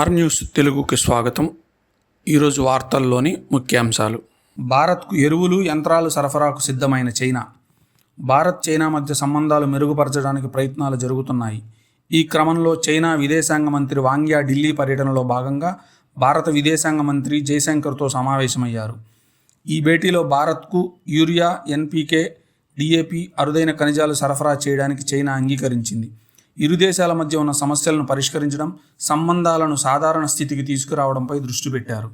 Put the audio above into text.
Are news తెలుగుకి స్వాగతం. ఈరోజు వార్తల్లోని ముఖ్యాంశాలు. భారత్కు ఎరువులు, యంత్రాలు సరఫరాకు సిద్ధమైన చైనా. భారత్ చైనా మధ్య సంబంధాలు మెరుగుపరచడానికి ప్రయత్నాలు జరుగుతున్నాయి. ఈ క్రమంలో చైనా విదేశాంగ మంత్రి వాంగ్ యీ ఢిల్లీ పర్యటనలో భాగంగా భారత విదేశాంగ మంత్రి జైశంకర్తో సమావేశమయ్యారు. ఈ భేటీలో భారత్కు యూరియా, ఎన్పీకే, డిఏపి, అరుదైన ఖనిజాలు సరఫరా చేయడానికి చైనా అంగీకరించింది. ఇరు దేశాల మధ్య ఉన్న సమస్యలను పరిష్కరించడం, సంబంధాలను సాధారణ స్థితికి తీసుకురావడంపై దృష్టి పెట్టారు.